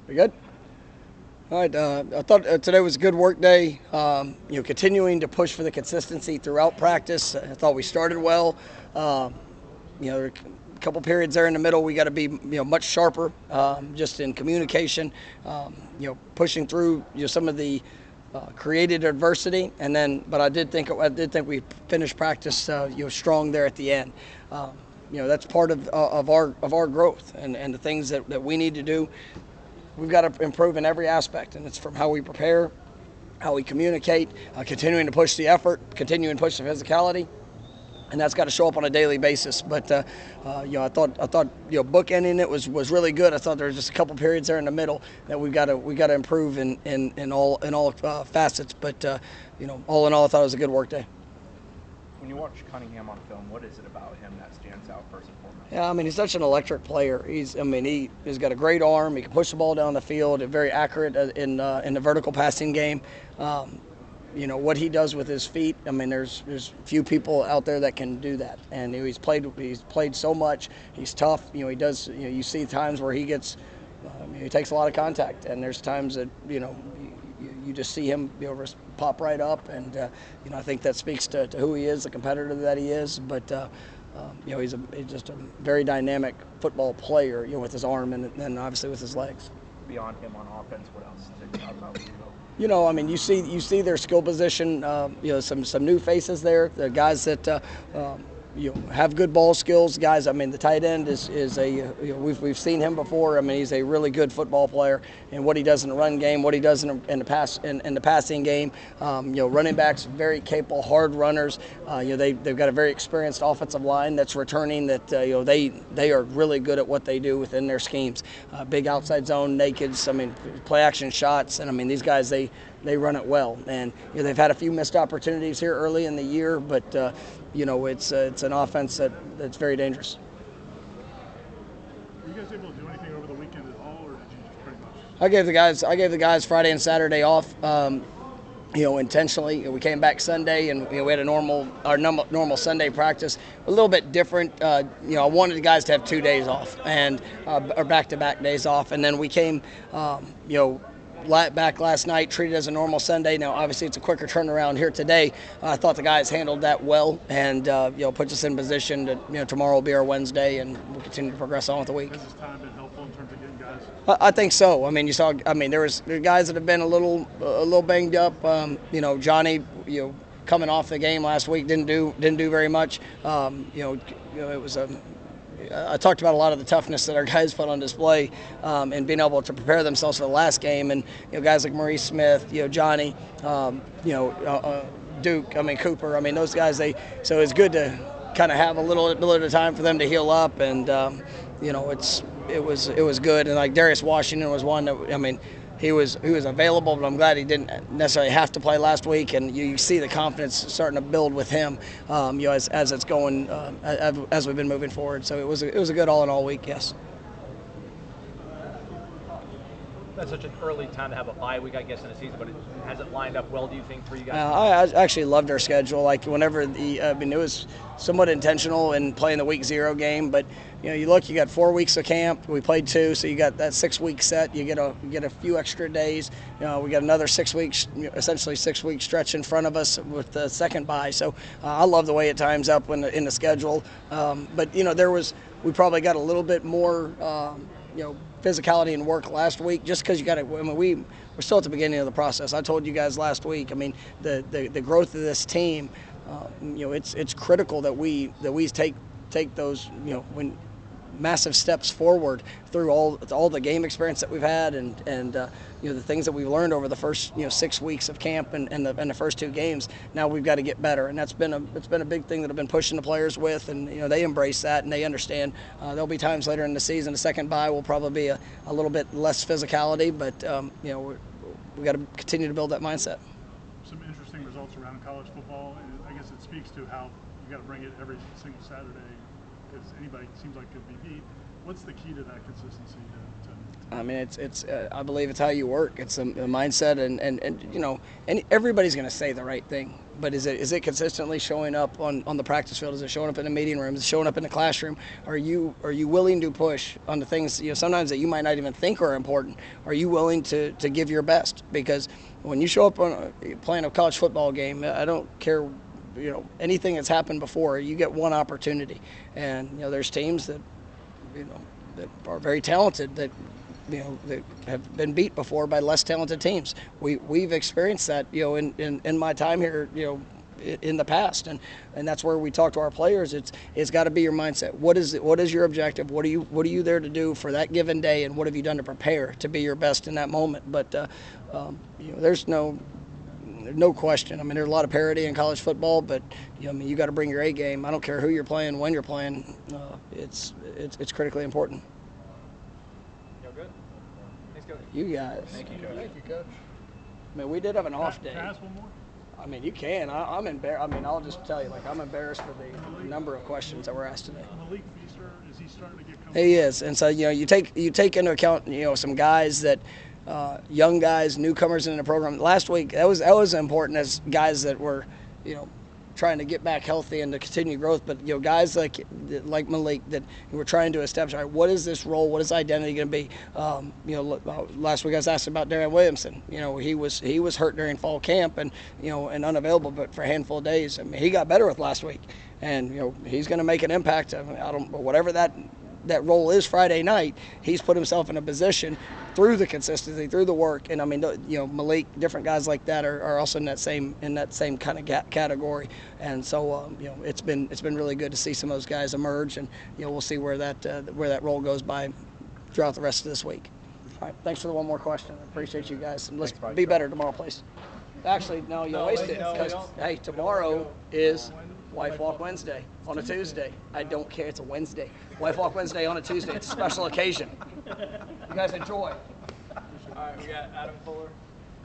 We good? All right. I thought today was a good work day. Continuing to push for the consistency throughout practice. I thought we started well. Um, there are a couple periods there in the middle. We got to be much sharper, just in communication. Pushing through some of the created adversity, and then. But I did think we finished practice strong there at the end. That's part of our growth and the things that we need to do. We've got to improve in every aspect, and it's from how we prepare, how we communicate, continuing to push the effort, continuing to push the physicality, and that's got to show up on a daily basis. But I thought bookending it was really good. I thought there was just a couple periods there in the middle that we got to improve in all facets. But all in all, I thought it was a good work day. When you watch Cunningham on film, what is it about him that stands out first and foremost? Yeah, he's such an electric player. He's got a great arm. He can push the ball down the field. Very accurate in the vertical passing game. What he does with his feet. There's few people out there that can do that. And he's played so much. He's tough. He does. You see times where he gets. He takes a lot of contact, and there's times that you just see him pop right up, and I think that speaks to who he is, the competitor that he is. But he's just a very dynamic football player, with his arm and then obviously with his legs. Beyond him on offense, what else sticks out about Louisville? You see their skill position. Some new faces there. The guys that have good ball skills. Guys, the tight end is we've seen him before. He's a really good football player, and what he does in the run game, what he does in the passing game. Running backs, very capable, hard runners. They've got a very experienced offensive line that's returning. That they are really good at what they do within their schemes. Big outside zone nakeds. Play action shots, and these guys they run it well. And they've had a few missed opportunities here early in the year, but it's an offense that's very dangerous. Were you guys able to do anything over the weekend at all, or did you just pretty much? I gave the guys Friday and Saturday off. Intentionally. We came back Sunday, and we had our normal Sunday practice. A little bit different. I wanted the guys to have 2 days off and or back-to-back days off, and then we came. Back last night, treated as a normal Sunday. Now, obviously, it's a quicker turnaround here today. I thought the guys handled that well, and puts us in position to tomorrow will be our Wednesday, and we'll continue to progress on with the week. Has this time been helpful in terms of getting guys? I think so. You saw. There were guys that have been a little banged up. Johnny, coming off the game last week, didn't do very much. It was a. I talked about a lot of the toughness that our guys put on display, and being able to prepare themselves for the last game. And guys like Maurice Smith, Johnny, Duke, Cooper. Those guys. So it's good to kind of have a little bit of time for them to heal up, and it was good. And like Darius Washington was one that he was available, but I'm glad he didn't necessarily have to play last week. And you see the confidence starting to build with him, as it's going, as we've been moving forward. So it was a good all-in-all week, yes. That's such an early time to have a bye week, I guess, in the season, but has it lined up well, do you think, for you guys? I actually loved our schedule. Like, whenever it was somewhat intentional in playing the week 0 game, but you got 4 weeks of camp. We played 2, so you got that 6-week set. You get a few extra days. We got another 6 weeks, essentially 6-week stretch in front of us with the second bye. So I love the way it times up in the schedule. But we probably got a little bit more, physicality and work last week, just because you got to. We're still at the beginning of the process. I told you guys last week. The growth of this team. It's critical that we take those massive steps forward through all the game experience that we've had and the things that we've learned over the first 6 weeks of camp and the first 2 games. Now we've got to get better, and it's been a big thing that I've been pushing the players with, and they embrace that and they understand. There'll be times later in the season, the second bye will probably be a little bit less physicality, but we got to continue to build that mindset. Some interesting results around college football. I guess it speaks to how you got to bring it every single Saturday, because anybody seems like could be beat. What's the key to that consistency? I believe it's how you work. It's a mindset, and everybody's going to say the right thing. but is it consistently showing up on the practice field? Is it showing up in the meeting room? Is it showing up in the classroom? Are you willing to push on the things, sometimes that you might not even think are important? Are you willing to give your best? Because when you show up playing a college football game, I don't care anything that's happened before, you get one opportunity. And there's teams that that are very talented that have been beat before by less talented teams. We've experienced that in my time here in the past, and that's where we talk to our players. It's got to be your mindset. What is your objective? What are you there to do for that given day, and what have you done to prepare to be your best in that moment? But there's no question. I mean, there's a lot of parity in college football, but you got to bring your A game. I don't care who you're playing, when you're playing. It's critically important. Good. Thanks, Coach. You guys. Thank you, Coach. Thank you, Coach. I mean, we did have an off day. Can I ask one more? I mean, you can. I'm embarrassed. I mean, I'll just tell you, I'm embarrassed for the number of questions that were asked today. Malik Feaster, is he starting to get comfortable? He is, and so you take into account some guys that young guys, newcomers in the program. Last week that was important as guys that were trying to get back healthy and to continue growth. But guys like Malik that were trying to establish, all right, what is this role? What is identity going to be? Last week I was asked about Darren Williamson. He was hurt during fall camp and and unavailable, but for a handful of days. I mean, he got better with last week, and he's going to make an impact. Whatever that role is Friday night, he's put himself in a position through the consistency, through the work, and I mean, Malik, different guys like that are also in that same kind of category, and so it's been really good to see some of those guys emerge, and we'll see where that role goes by throughout the rest of this week. All right, thanks for the one more question. I appreciate you guys, and let's be better tomorrow, please. Actually, no, you wasted it because hey, tomorrow is Wife Walk Wednesday on a Tuesday. I don't care. It's a Wednesday. Wife Walk Wednesday on a Tuesday. It's a special occasion. You guys enjoy. All right, we got Adam Fuller.